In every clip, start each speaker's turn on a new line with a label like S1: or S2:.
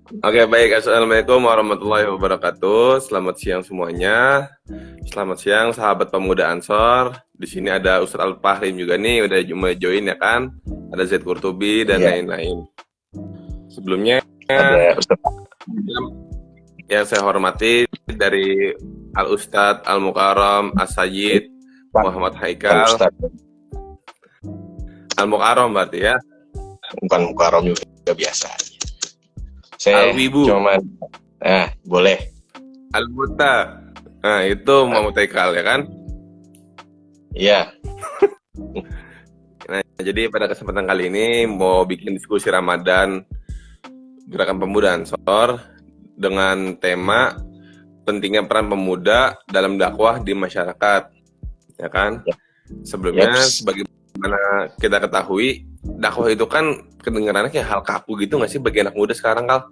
S1: Oke, baik. Assalamualaikum warahmatullahi wabarakatuh. Selamat siang semuanya. Selamat siang, sahabat pemuda Ansor. Di sini ada Ustadz Al-Fahrim juga nih, udah mulai join ya kan? Ada Zaid Qurtubi dan
S2: Iya,
S1: lain-lain. Sebelumnya,
S2: ada Ustaz.
S1: yang saya hormati dari Al-Ustadz Al-Mukarram As-Sayyid Muhammad
S2: Bukan
S1: Haikal.
S2: Ustaz,
S1: Al-Mukarram berarti ya.
S2: bukan Mukarram juga biasa. Saya
S1: Al-Wibu.
S2: cuman, boleh.
S1: Al-Muta. Nah, itu Muhammad Haikal ya kan?
S2: Iya,
S1: Nah, jadi pada kesempatan kali ini mau bikin diskusi Ramadan Gerakan Pemuda Ansor dengan tema pentingnya peran pemuda dalam dakwah di masyarakat, ya kan? Sebelumnya,
S2: Yaps.
S1: sebagaimana kita ketahui, dakwah itu kan kedengarannya kayak hal kaku gitu nggak sih bagi anak muda sekarang, Kal?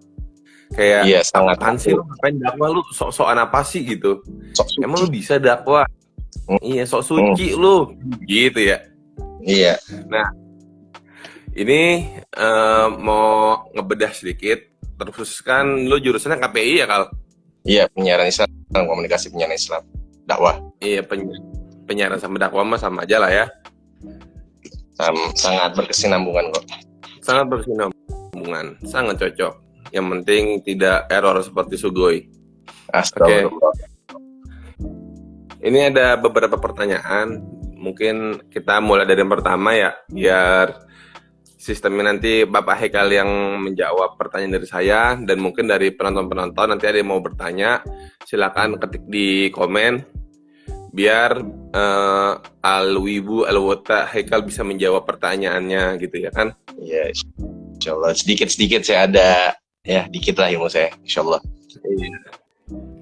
S1: Kayak,
S2: Iya, sangat
S1: apaan sih lu ngapain dakwah, lu sok-sokan apa sih gitu?
S2: sok
S1: Emang lu
S2: suci.
S1: bisa dakwah? Iya, sok suci lu, gitu ya.
S2: Iya,
S1: Nah, ini mau ngebedah sedikit, terus kan lu jurusannya KPI ya, Kal?
S2: iya, penyiaran Islam, komunikasi penyiaran Islam, dakwah.
S1: Iya, penyiaran sama dakwah mah sama aja lah ya.
S2: Sangat berkesinambungan kok.
S1: Sangat berkesinambungan, sangat cocok. Yang penting tidak error seperti Sugoi.
S2: Astagfirullah.
S1: Ini ada beberapa pertanyaan. Mungkin kita mulai dari yang pertama ya, biar sistemnya nanti Bapak Haikal yang menjawab pertanyaan dari saya, dan mungkin dari penonton-penonton nanti ada yang mau bertanya, silakan ketik di komen biar Al-Wibu Al-Wota Haikal bisa menjawab pertanyaannya gitu ya kan.
S2: Iya, insyaallah sedikit-sedikit saya ada, ya dikit lah ilmu saya, insyaallah.
S1: Iya.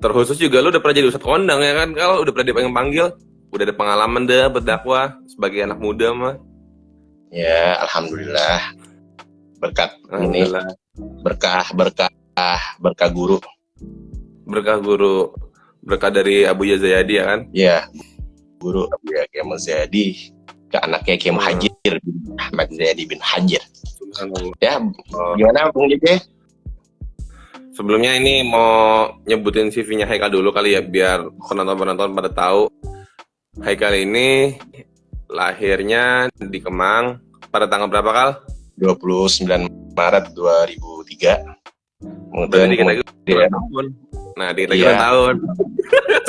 S1: Terkhusus juga lu udah pernah jadi ustadz kondang ya kan, kalau udah pernah dipanggil-panggil, udah ada pengalaman deh berdakwah sebagai anak muda mah.
S2: Ya, alhamdulillah. Berkat ini,
S1: Alhamdulillah.
S2: berkah guru.
S1: Berkah guru, berkah dari Abu Yazayadi ya kan.
S2: Ya, guru ya Kiai Muzayadi ke anaknya Kiai Muhajir bin Ahmad Zayadi bin Hajar. Ya, gimana Bung Jj?
S1: Sebelumnya ini mau nyebutin CV-nya Haikal dulu kali ya, biar penonton-penonton pada tahu. Haikal ini lahirnya di Kemang pada tanggal berapa, Kal?
S2: 29 Maret 2003.
S1: Berarti dikit lagi
S2: Kemudian,
S1: tahun. Nah, dikit lagi
S2: Iya.
S1: tahun.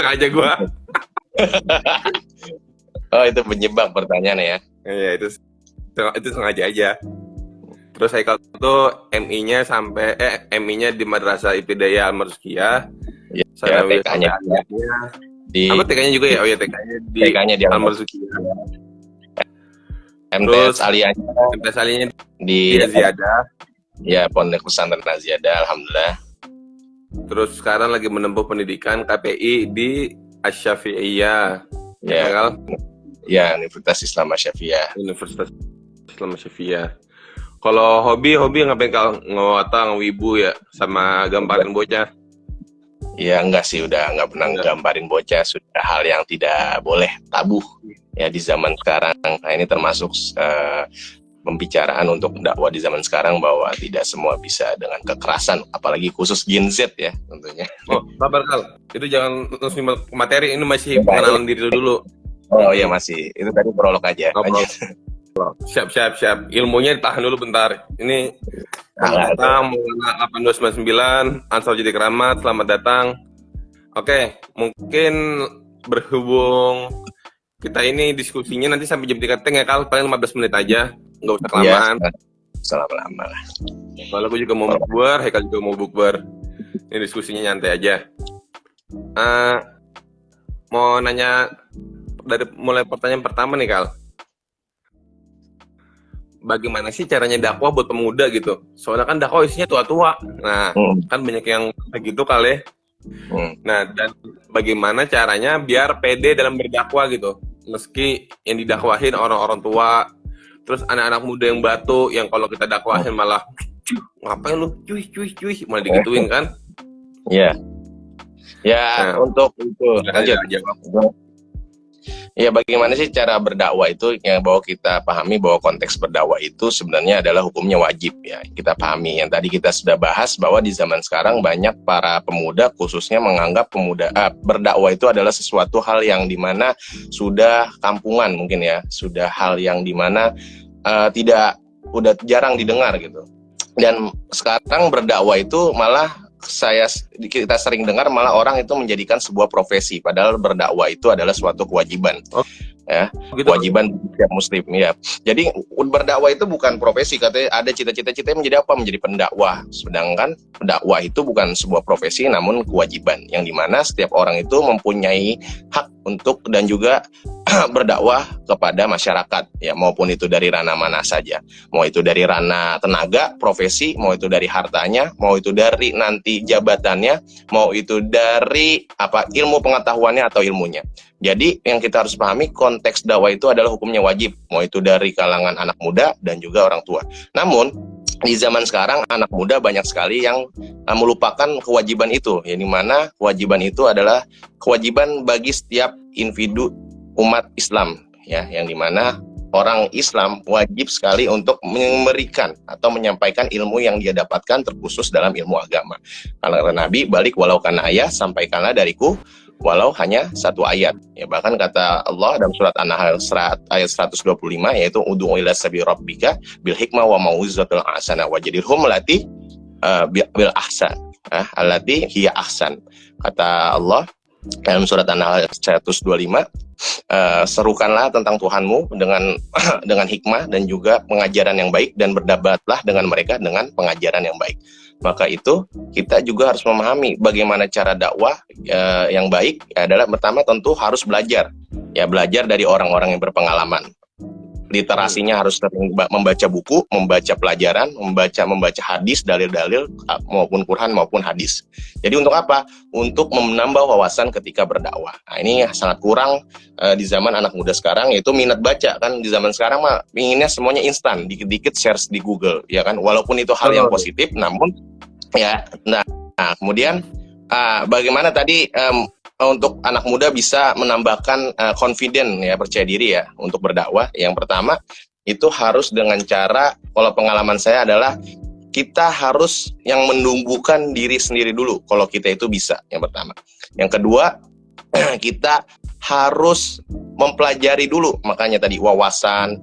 S1: Sengaja gua.
S2: oh itu penyebab pertanyaan ya.
S1: Iya, itu sengaja aja. Terus Haikal tuh MI-nya di Madrasah Ibtidaiyah Al-Marzukiyah.
S2: Ya,
S1: Sanawiyah
S2: TK-nya di
S1: apa TK-nya juga ya? Oh ya, TK-nya di
S2: TK-nya di
S1: Al-Marzukiyah.
S2: MTS Aliyahnya
S1: MTS Alinya
S2: di
S1: di Aziada.
S2: ya Pondok Pesantren Aziada, alhamdulillah.
S1: Terus sekarang lagi menempuh pendidikan KPI di Asy-Syafi'iyah.
S2: Ya,
S1: Kal?
S2: ya Universitas Islam Asy-Syafi'iyah.
S1: Universitas Islam Asy-Syafi'iyah. Kalau hobi ngapain, Kal? Ngewata, ngewibu ya, sama gambarin bocah.
S2: Ya enggak sih, udah enggak pernah gambarin bocah, sudah hal yang tidak boleh, tabu ya di zaman sekarang. Nah ini termasuk pembicaraan untuk dakwah di zaman sekarang bahwa tidak semua bisa dengan kekerasan, apalagi khusus Gen Z ya tentunya.
S1: Oh, sabar, Kal. Itu jangan terus materi, ini masih pengenalan diri dulu.
S2: Oh iya masih, itu tadi prolog aja.
S1: Siap. Ilmunya ditahan dulu bentar. Ini selamat datang, Maulana 8299, Ansor Jadi Keramat, selamat datang. Oke, mungkin berhubung kita ini diskusinya nanti sampai jam 3 teng ya, Kal, paling 15 menit aja, nggak usah kelamaan.
S2: Lama-lama lah.
S1: Kalau aku juga mau bukber, Haikal juga mau bukber. Ini diskusinya nyantai aja. Mau nanya dari mulai pertanyaan pertama nih, Kal. Bagaimana sih caranya dakwah buat pemuda gitu? Soalnya kan dakwah isinya tua-tua. Nah, kan banyak yang begitu kali. Nah, dan bagaimana caranya biar pede dalam berdakwah gitu? Meski yang didakwahin orang-orang tua, terus anak-anak muda yang batu, yang kalau kita dakwahin malah ngapain lu? Cuy, malah digituin kan?
S2: Iya. Ya, untuk itu lanjut. Ya, bagaimana sih cara berdakwah itu, yang bahwa kita pahami bahwa konteks berdakwah itu sebenarnya adalah hukumnya wajib ya. Kita pahami yang tadi kita sudah bahas bahwa di zaman sekarang banyak para pemuda khususnya menganggap berdakwah itu adalah sesuatu hal yang dimana sudah kampungan mungkin ya, sudah hal yang dimana udah jarang didengar gitu. Dan sekarang berdakwah itu malah kita sering dengar malah orang itu menjadikan sebuah profesi, padahal berdakwah itu adalah suatu kewajiban. Ya, gitu. Kewajiban setiap muslim ya. Jadi berdakwah itu bukan profesi, katanya ada cita-cita menjadi apa? Menjadi pendakwah. Sedangkan pendakwah itu bukan sebuah profesi namun kewajiban yang dimana setiap orang itu mempunyai hak untuk dan juga berdakwah kepada masyarakat ya, maupun itu dari ranah mana saja. Mau itu dari ranah tenaga, profesi, mau itu dari hartanya, mau itu dari nanti jabatannya, mau itu dari ilmu pengetahuannya atau ilmunya. Jadi yang kita harus pahami konteks dakwah itu adalah hukumnya wajib, mau itu dari kalangan anak muda dan juga orang tua. Namun di zaman sekarang anak muda banyak sekali yang melupakan kewajiban itu, yang dimana kewajiban itu adalah kewajiban bagi setiap individu umat Islam ya, yang dimana orang Islam wajib sekali untuk memberikan atau menyampaikan ilmu yang dia dapatkan terkhusus dalam ilmu agama. Karena Nabi balik walau kana ayah, sampaikanlah dariku walau hanya satu ayat ya. Bahkan kata Allah dalam surat An-Nahl ayat 125 yaitu ud'u ila sabil rabbika bil hikmah wa mau'izatil hasanah wajadilhum lati bil ahsan allati hiya ahsan. Kata Allah dalam surat An-Nahl 125, serukanlah tentang Tuhanmu dengan hikmah dan juga pengajaran yang baik, dan berdebatlah dengan mereka dengan pengajaran yang baik. Maka itu kita juga harus memahami bagaimana cara dakwah yang baik adalah pertama tentu harus belajar dari orang-orang yang berpengalaman. Literasinya harus sering membaca buku, membaca pelajaran, membaca hadis, dalil-dalil maupun Quran maupun hadis. Jadi untuk apa? Untuk menambah wawasan ketika berdakwah. Nah, ini sangat kurang di zaman anak muda sekarang, yaitu minat baca kan. Di zaman sekarang mah inginnya semuanya instan, dikit-dikit search di Google ya kan. Walaupun itu hal yang positif, namun ya nah kemudian bagaimana tadi untuk anak muda bisa menambahkan confident ya, percaya diri ya untuk berdakwah. Yang pertama itu harus dengan cara, kalau pengalaman saya adalah kita harus yang menumbuhkan diri sendiri dulu kalau kita itu bisa, yang pertama. Yang kedua kita harus mempelajari dulu, makanya tadi wawasan,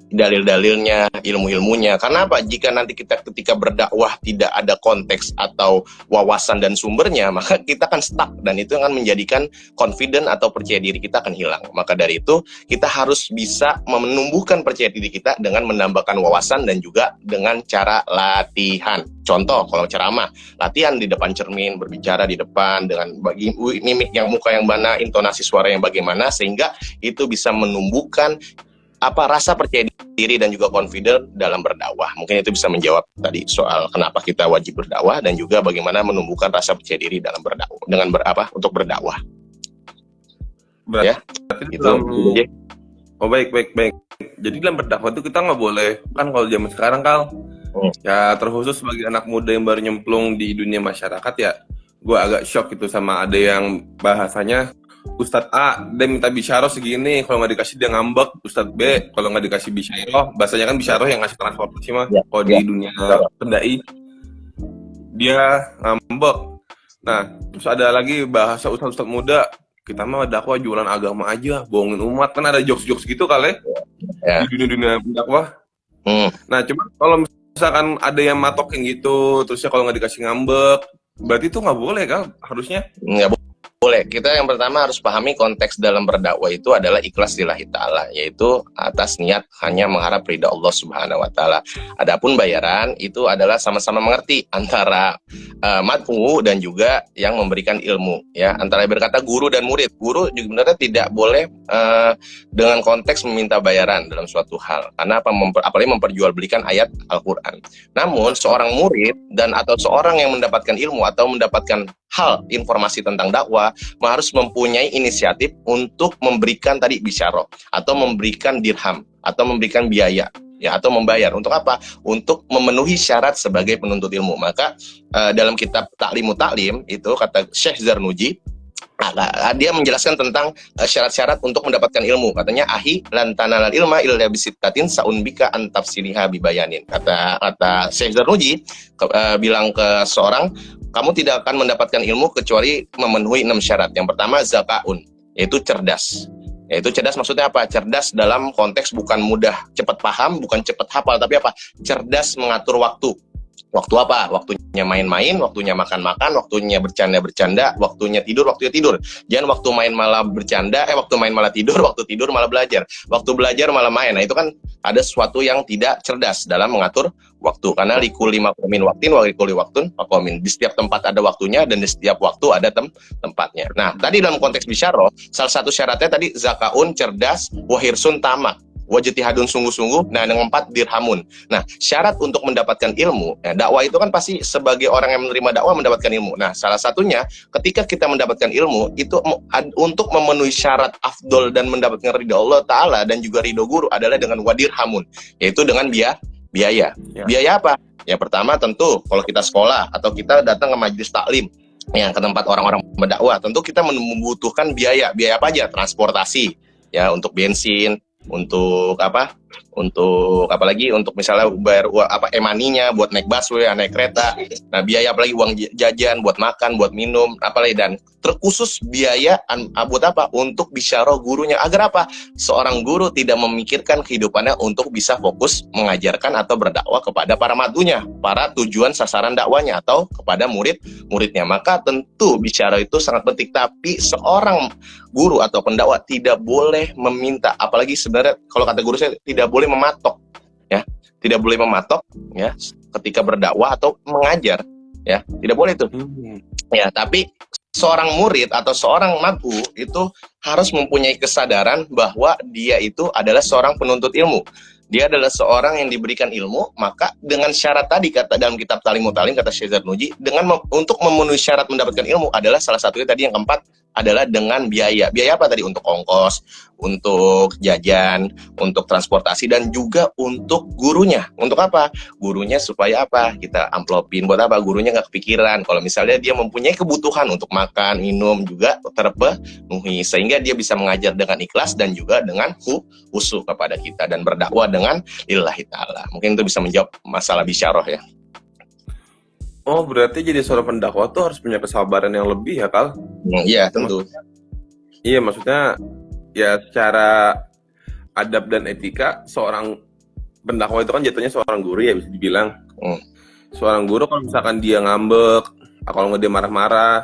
S2: dalil-dalilnya, ilmu-ilmunya. Karena apa? Jika nanti kita ketika berdakwah tidak ada konteks atau wawasan dan sumbernya, maka kita akan stuck, dan itu akan menjadikan confident atau percaya diri kita akan hilang. Maka dari itu kita harus bisa menumbuhkan percaya diri kita dengan menambahkan wawasan dan juga dengan cara latihan. Contoh, kalau ceramah, latihan di depan cermin, berbicara di depan dengan mimik yang muka yang mana, intonasi suara yang bagaimana, sehingga itu bisa menumbuhkan rasa percaya diri dan juga confident dalam berdakwah. Mungkin itu bisa menjawab tadi soal kenapa kita wajib berdakwah dan juga bagaimana menumbuhkan rasa percaya diri dalam berdakwah dengan untuk berdakwah.
S1: Berarti itu baik. Jadi dalam berdakwah itu kita nggak boleh kan, kalau zaman sekarang ya terkhusus bagi anak muda yang baru nyemplung di dunia masyarakat ya, gue agak shock itu sama ada yang bahasanya Ustadz A dia minta bisyarah segini, kalau nggak dikasih dia ngambek. Ustadz B kalau nggak dikasih bisyarah, bahasanya kan bisyarah yang ngasih transportasi mah ya, kalau di dunia pendai dia ngambek. Nah terus ada lagi bahasa ustadz muda, kita mah dakwah jualan agama aja, bohongin umat, kan ada jokes gitu kali ya di dunia dakwah. Nah cuma kalau misalkan ada yang matokin gitu, terusnya kalau nggak dikasih ngambek, berarti itu nggak boleh kan harusnya?
S2: Nggak boleh. Kita yang pertama harus pahami konteks dalam berdakwah itu adalah ikhlas lillahi ta'ala, yaitu atas niat hanya mengharap ridha Allah Subhanahu wa taala. Adapun bayaran itu adalah sama-sama mengerti antara mad'u dan juga yang memberikan ilmu ya, antara berkata guru dan murid. Guru juga sebenarnya tidak boleh dengan konteks meminta bayaran dalam suatu hal, karena apalagi memperjualbelikan ayat Al-Qur'an. Namun seorang murid dan atau seorang yang mendapatkan ilmu atau mendapatkan informasi tentang dakwah harus mempunyai inisiatif untuk memberikan tadi bisyarah atau memberikan dirham atau memberikan biaya ya, atau membayar. Untuk apa? Untuk memenuhi syarat sebagai penuntut ilmu. Maka dalam kitab Ta'limu Ta'lim itu kata Syekh Zarnuji, Dia menjelaskan tentang syarat-syarat untuk mendapatkan ilmu. Katanya ahi lan tanalal ilma illa bisittatin saunbika antafsiliha bibayanin. Kata Syekh Zarnuji bilang ke seorang, kamu tidak akan mendapatkan ilmu kecuali memenuhi 6 syarat. Yang pertama zakaun, yaitu cerdas. Yaitu cerdas maksudnya apa? Cerdas dalam konteks bukan mudah cepat paham, bukan cepat hafal, tapi apa? Cerdas mengatur waktu. Waktu apa? Waktunya main-main, waktunya makan-makan, waktunya bercanda-bercanda, waktunya tidur. Jangan waktu main malah bercanda, waktu main malah tidur, waktu tidur malah belajar, waktu belajar malah main. Nah itu kan ada sesuatu yang tidak cerdas dalam mengatur waktu. Karena likulli maqamin waqtin wa likulli waqtun maqamin. Di setiap tempat ada waktunya dan di setiap waktu ada tempatnya. Nah tadi dalam konteks bisyarah, salah satu syaratnya tadi zakaun, cerdas, wahirsun tamak, wajtihadun sungguh-sungguh, nah yang 4 dirhamun. Nah, syarat untuk mendapatkan ilmu, dakwah itu kan pasti sebagai orang yang menerima dakwah mendapatkan ilmu. Nah, salah satunya ketika kita mendapatkan ilmu itu untuk memenuhi syarat afdol dan mendapatkan ridho Allah Ta'ala dan juga ridho guru adalah dengan wadirhamun, yaitu dengan biaya. Biaya apa? Yang pertama tentu kalau kita sekolah atau kita datang ke majelis taklim, yang ke tempat orang-orang berdakwah, tentu kita membutuhkan biaya. Biaya apa aja? Transportasi, ya, untuk bensin, untuk apalagi untuk misalnya bayar e-money-nya buat naik busway, naik kereta. Nah, biaya apalagi uang jajan buat makan, buat minum, apalagi, dan terkhusus biaya buat apa? Untuk bisyarah gurunya. Agar apa? Seorang guru tidak memikirkan kehidupannya untuk bisa fokus mengajarkan atau berdakwah kepada para madunya, para tujuan sasaran dakwanya atau kepada murid-muridnya. Maka tentu bisyarah itu sangat penting, tapi seorang guru atau pendakwah tidak boleh meminta, apalagi sebenarnya kalau kata guru saya tidak boleh mematok, ya, tidak boleh mematok, ya, ketika berdakwah atau mengajar, ya, tidak boleh itu, ya. Tapi seorang murid atau seorang mad'u itu harus mempunyai kesadaran bahwa dia itu adalah seorang penuntut ilmu. Dia adalah seorang yang diberikan ilmu, maka dengan syarat tadi kata dalam kitab Talimut Talim kata Syekh Zarnuji, untuk memenuhi syarat mendapatkan ilmu adalah salah satunya tadi yang keempat adalah dengan biaya. Biaya apa tadi? Untuk ongkos, untuk jajan, untuk transportasi, dan juga untuk gurunya. Untuk apa? Gurunya supaya apa? Kita amplopin buat apa? Gurunya nggak kepikiran. Kalau misalnya dia mempunyai kebutuhan untuk makan, minum juga terpenuhi, sehingga dia bisa mengajar dengan ikhlas dan juga dengan khusyuk kepada kita dan berdakwah dengan lillahi ta'ala. Mungkin itu bisa menjawab masalah bisyarah, ya.
S1: Oh, berarti jadi seorang pendakwah tuh harus punya kesabaran yang lebih ya, Kal?
S2: Iya, tentu.
S1: Iya, maksudnya ya secara adab dan etika seorang pendakwah itu kan jatuhnya seorang guru ya, bisa dibilang. Seorang guru kalau misalkan dia ngambek, kalau nggak dia marah-marah,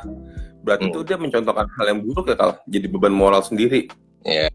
S1: berarti itu dia mencontohkan hal yang buruk ya, Kal? Jadi beban moral sendiri.
S2: Iya.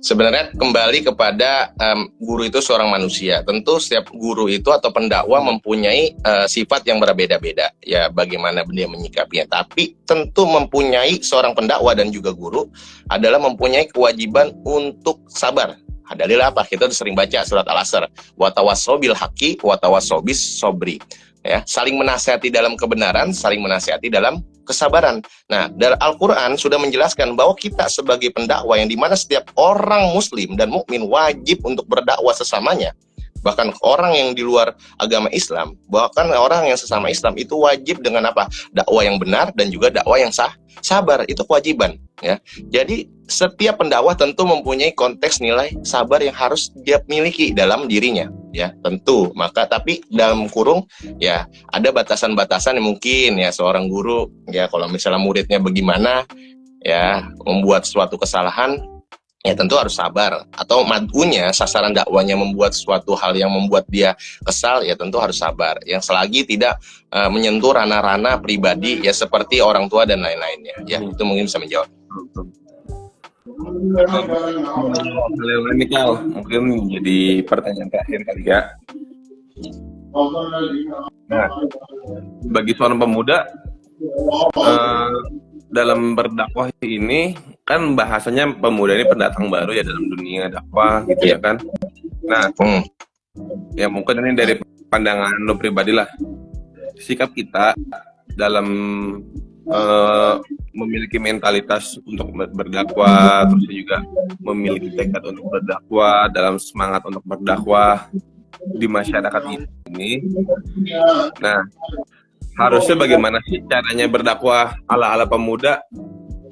S2: Sebenarnya kembali kepada guru itu seorang manusia. Tentu setiap guru itu atau pendakwah mempunyai sifat yang berbeda-beda, ya, bagaimana dia menyikapinya. Tapi tentu mempunyai seorang pendakwah dan juga guru adalah mempunyai kewajiban untuk sabar. Dalil apa? Kita sering baca surat Al-Asr, wa tawassaw bil haqqi wa tawassaw bis sabri. Ya, saling menasihati dalam kebenaran, saling menasihati dalam kesabaran. Nah, dari Al-Quran sudah menjelaskan bahwa kita sebagai pendakwah yang dimana setiap orang muslim dan mukmin wajib untuk berdakwah sesamanya. Bahkan orang yang di luar agama Islam, bahkan orang yang sesama Islam itu wajib dengan apa? Dakwah yang benar dan juga dakwah yang sabar, itu kewajiban, ya. Jadi setiap pendakwah tentu mempunyai konteks nilai sabar yang harus dia miliki dalam dirinya, ya, tentu. Maka tapi dalam kurung, ya, ada batasan-batasan yang mungkin, ya, seorang guru, ya, kalau misalnya muridnya bagaimana, ya, membuat suatu kesalahan, ya, tentu harus sabar. Atau mad'unya, sasaran dakwanya membuat suatu hal yang membuat dia kesal, ya tentu harus sabar. Yang selagi tidak menyentuh ranah-ranah pribadi, ya, seperti orang tua dan lain-lainnya. Ya, itu mungkin bisa menjawab.
S1: Mungkin jadi pertanyaan terakhir kali ya. Nah, bagi seorang pemuda dalam berdakwah ini kan bahasanya pemuda ini pendatang baru ya dalam dunia dakwah gitu ya kan. Nah, ya mungkin ini dari pandangan lo pribadi lah, sikap kita dalam memiliki mentalitas untuk berdakwah, terus juga memiliki tekad untuk berdakwah, dalam semangat untuk berdakwah di masyarakat ini. Nah, harusnya bagaimana sih caranya berdakwah ala-ala pemuda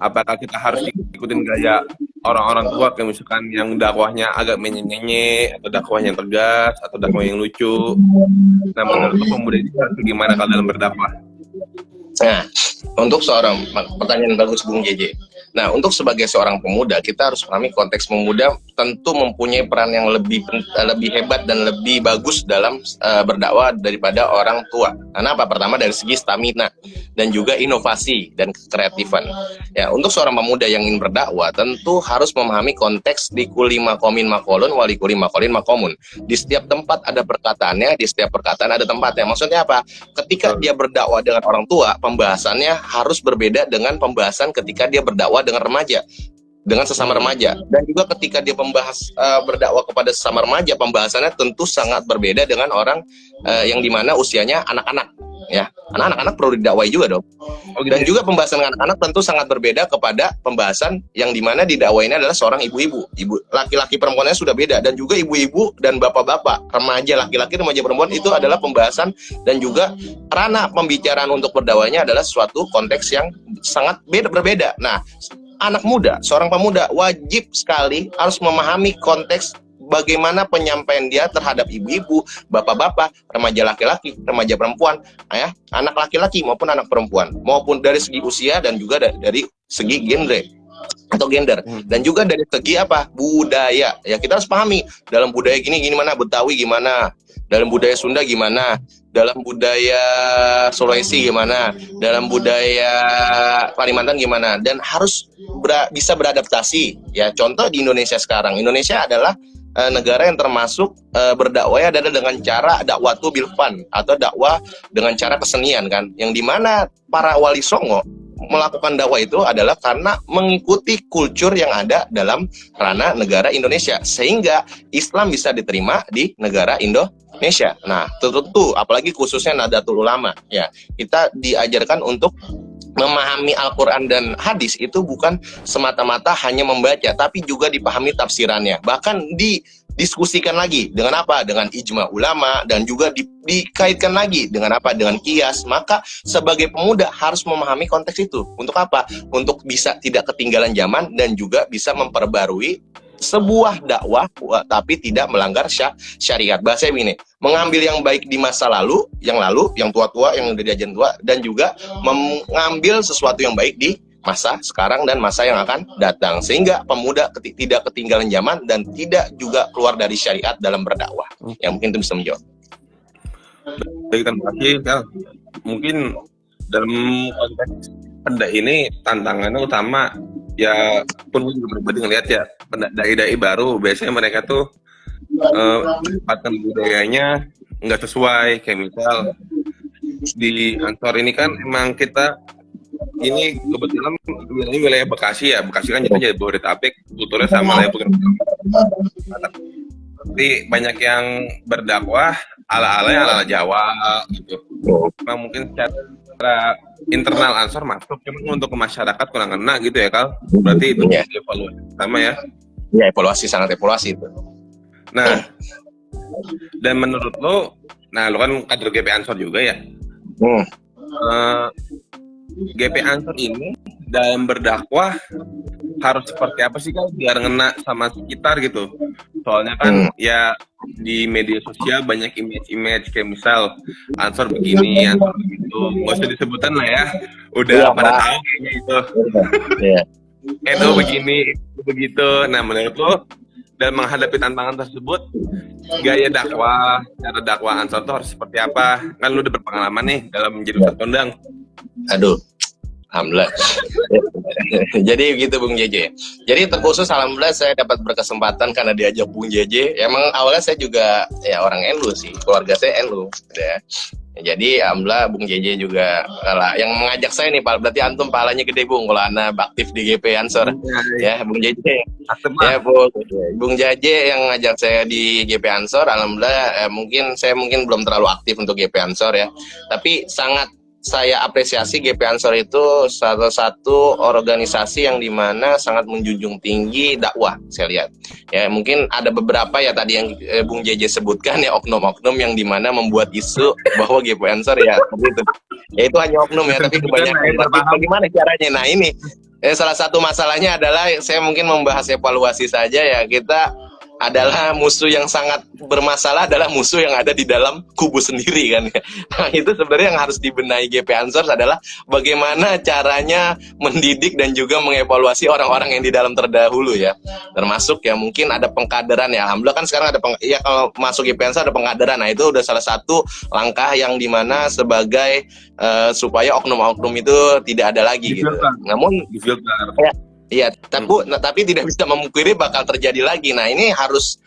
S1: apakah kita harus ikutin gaya orang-orang tua kayak misalkan yang dakwahnya agak menyenyenye atau dakwahnya yang tegas atau dakwah yang lucu. Nah, menurut pemuda ini harus gimana kalau dalam berdakwah?
S2: Nah, untuk seorang pertanyaan bagus Bung JJ. Nah, untuk sebagai seorang pemuda, kita harus pahami konteks pemuda tentu mempunyai peran yang lebih hebat dan lebih bagus dalam berdakwah daripada orang tua. Karena apa? Pertama dari segi stamina dan juga inovasi dan kreatifan. Ya, untuk seorang pemuda yang ingin berdakwah tentu harus memahami konteks di kuli makomin makolun wali kuli makolin makomun. Di setiap tempat ada perkataannya, di setiap perkataan ada tempatnya. Maksudnya apa? Ketika dia berdakwah dengan orang tua, pembahasannya harus berbeda dengan pembahasan ketika dia berdakwah dengan remaja, dengan sesama remaja. Dan juga ketika dia berdakwah kepada sesama remaja, pembahasannya tentu sangat berbeda dengan orang yang dimana usianya anak-anak. Ya, anak-anak perlu didakwai juga dong. Dan juga pembahasan anak-anak tentu sangat berbeda kepada pembahasan yang dimana didakwainya adalah seorang ibu-ibu. Laki-laki perempuannya sudah beda, dan juga ibu-ibu dan bapak-bapak, remaja laki-laki, remaja perempuan itu adalah pembahasan dan juga ranah pembicaraan untuk berdakwahnya adalah suatu konteks yang sangat berbeda. Nah, anak muda, seorang pemuda wajib sekali harus memahami konteks bagaimana penyampaian dia terhadap ibu-ibu, bapak-bapak, remaja laki-laki, remaja perempuan, ya, anak laki-laki maupun anak perempuan, maupun dari segi usia dan juga dari segi gender atau gender, dan juga dari segi apa? Budaya. Ya, kita harus pahami dalam budaya gini mana, Betawi gimana, dalam budaya Sunda gimana, dalam budaya Sulawesi gimana, dalam budaya Kalimantan gimana, dan harus bisa beradaptasi. Ya, contoh di Indonesia sekarang, Indonesia adalah negara yang termasuk berdakwah adalah dengan cara dakwatu bil fan atau dakwah dengan cara kesenian kan, yang dimana para wali songo melakukan dakwah itu adalah karena mengikuti kultur yang ada dalam ranah negara Indonesia, sehingga Islam bisa diterima di negara Indonesia. Nah, tentu apalagi khususnya Nahdlatul Ulama, ya, kita diajarkan untuk memahami Al-Quran dan hadis itu bukan semata-mata hanya membaca, tapi juga dipahami tafsirannya. Bahkan didiskusikan lagi dengan apa? Dengan ijma ulama, dan juga dikaitkan lagi dengan apa? Dengan qiyas. Maka sebagai pemuda harus memahami konteks itu. Untuk apa? Untuk bisa tidak ketinggalan zaman dan juga bisa memperbarui sebuah dakwah tapi tidak melanggar syariat. Bahasa ini mengambil yang baik di masa lalu, yang tua-tua, yang udah diajarin tua, dan juga mengambil sesuatu yang baik di masa sekarang dan masa yang akan datang, sehingga pemuda tidak ketinggalan zaman dan tidak juga keluar dari syariat dalam berdakwah. Ya, mungkin itu bisa menjawab.
S1: Baik, terima kasih. Mungkin dalam konteks pada ini tantangannya utama ya, pun juga pribadi ngelihat ya, dai-dai baru biasanya mereka tuh pendekatan budayanya nggak sesuai. Kayak misal di Ansor ini kan emang kita ini kebetulan ini wilayah Bekasi ya, Bekasi kan jadi Jabodetabek, kulturnya sama lah ya, tapi banyak yang berdakwah ala Jawa gitu. Nah, mungkin secara internal Ansor masuk, cuma untuk ke masyarakat kurang kena gitu ya, Kal. Berarti itu evaluasi sama ya?
S2: Ya, sangat evaluasi itu.
S1: Nah, dan menurut lo, nah lo kan kader GP Ansor juga ya? GP Ansor ini dalam berdakwah harus seperti apa sih, Kal, biar ngena sama sekitar gitu? Soalnya kan ya di media sosial banyak image kayak misal Ansor begini, Ansor begitu, nggak usah disebutan lah ya, udah pada tahu kayak gitu. Itu begini, itu begitu. Nah, menurut lo dalam menghadapi tantangan tersebut, gaya dakwah, cara dakwah Ansor itu harus seperti apa? Kan lu udah berpengalaman nih dalam menjadi ustadz kondang.
S2: Aduh, alhamdulillah. Jadi begitu Bung JJ. Jadi terkhusus alhamdulillah saya dapat berkesempatan karena diajak Bung JJ. Emang awalnya saya juga ya orang NU sih, keluarga saya NU. Ya. Jadi alhamdulillah Bung JJ juga lah yang mengajak saya nih, Pak. Berarti antum pahalanya gede Bung kalau Anda aktif di GP Ansor. Ya, Bung JJ. Ya, Bung JJ yang ngajak saya di GP Ansor. Alhamdulillah saya mungkin belum terlalu aktif untuk GP Ansor ya. Tapi sangat saya apresiasi GP Ansor itu salah satu organisasi yang dimana sangat menjunjung tinggi dakwah, saya lihat. Ya, mungkin ada beberapa ya tadi yang Bung JJ sebutkan ya, oknum-oknum yang dimana membuat isu bahwa GP Ansor ya seperti itu. Ya itu hanya oknum ya, tapi kebanyakan. Bagaimana caranya? Nah ini Salah satu masalahnya adalah saya mungkin membahas evaluasi saja ya. Kita adalah musuh yang sangat bermasalah adalah musuh yang ada di dalam kubu sendiri kan ya. Nah, itu sebenarnya yang harus dibenahi GP Ansor adalah bagaimana caranya mendidik dan juga mengevaluasi orang-orang yang di dalam terdahulu ya. Termasuk ya mungkin ada pengkaderan ya. Alhamdulillah kan sekarang ada ya kalau masuk GP Ansor ada pengkaderan. Nah, itu udah salah satu langkah yang dimana sebagai supaya oknum-oknum itu tidak ada lagi gitu. Namun ya, iya, tapi tidak bisa memungkiri bakal terjadi lagi. Nah, ini harus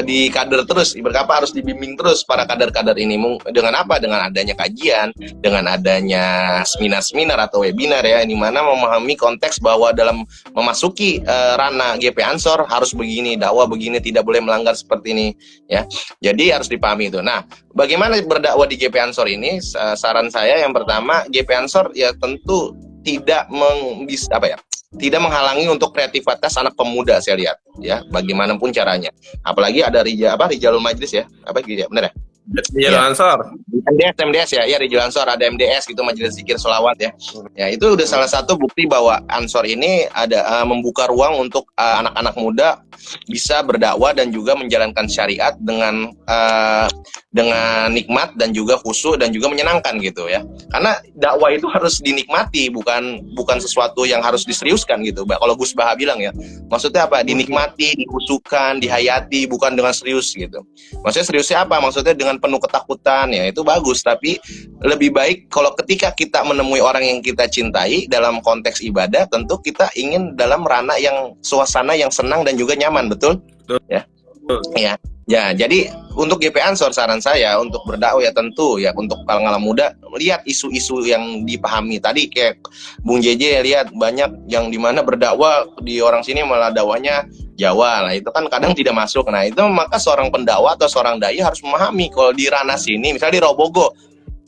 S2: dikader terus, berkapa harus dibimbing terus para kader-kader ini. Dengan apa? Dengan adanya kajian, dengan adanya seminar-seminar atau webinar ya, di mana memahami konteks bahwa dalam memasuki ranah GP Ansor harus begini, dakwah begini, tidak boleh melanggar seperti ini ya. Jadi harus dipahami itu. Nah, bagaimana berdakwah di GP Ansor ini? Saran saya yang pertama, GP Ansor ya tentu tidak tidak menghalangi untuk kreativitas anak pemuda, saya lihat ya, bagaimanapun caranya. Apalagi ada Rijalul Majlis ya, benar ya?
S1: Rijal Ansor.
S2: MDS ya, Rijal Ansor, ada MDS gitu, Majelis Zikir Sholawat ya. Ya, itu udah salah satu bukti bahwa Ansor ini ada membuka ruang untuk anak-anak muda bisa berdakwah dan juga menjalankan syariat dengan nikmat dan juga khusyuk dan juga menyenangkan gitu ya. Karena dakwah itu harus dinikmati, bukan sesuatu yang harus diseriuskan gitu. Kalau Gus Baha bilang ya, maksudnya apa? Dinikmati, dikhusyukkan, dihayati, bukan dengan serius gitu. Maksudnya seriusnya apa? Maksudnya dengan penuh ketakutan ya, itu bagus. Tapi lebih baik kalau ketika kita menemui orang yang kita cintai dalam konteks ibadah, tentu kita ingin dalam ranah yang suasana yang senang dan juga nyaman, betul? Ya. Ya, jadi untuk GP Ansor saran saya untuk berdakwah ya tentu ya untuk kalangan muda lihat isu-isu yang dipahami. Tadi kayak Bung JJ lihat banyak yang dimana berdakwah di orang sini malah dakwahnya Jawa. Nah, itu kan kadang tidak masuk. Nah, itu maka seorang pendakwah atau seorang dai harus memahami kalau di ranah sini, misalnya di